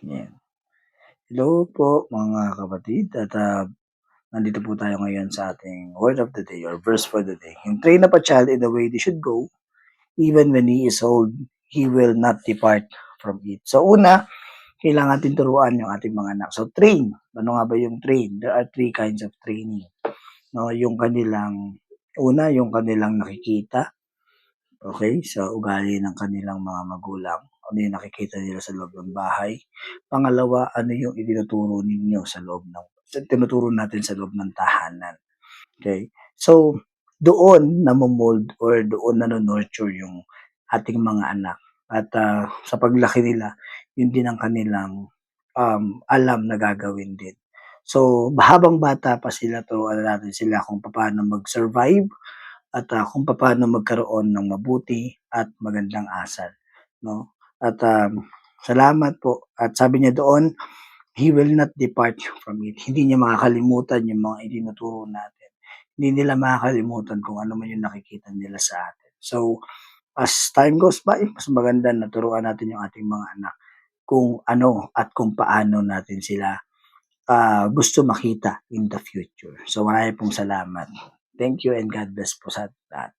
Yan. Hello po mga kapatid at nandito po tayo ngayon sa ating word of the day or verse for the day. Yung train up a child in the way they should go, even when he is old, he will not depart from it. So una, kailangan natin turuan yung ating mga anak. So train, ano nga ba yung train? There are three kinds of training. No, yung kanilang, una, yung kanilang nakikita, okay, sa ugali ng kanilang mga magulang. Ano yung nakikita nila sa loob ng bahay. Pangalawa, ano yung itinuturo ninyo tinuturo natin sa loob ng tahanan. Okay? So, doon namomold or doon nurture yung ating mga anak. At sa paglaki nila, yun din ang kanilang alam na gagawin din. So, habang bata pa sila, turuan natin sila kung paano mag-survive at kung paano magkaroon ng mabuti at magandang asal, no? At salamat po. At sabi niya doon, he will not depart from it. Hindi niya makakalimutan yung mga itinuturo natin. Hindi nila makakalimutan kung ano man yung nakikita nila sa atin. So, as time goes by, mas maganda na turuan natin yung ating mga anak kung ano at kung paano natin sila gusto makita in the future. So, marami pong salamat. Thank you and God bless po sa lahat.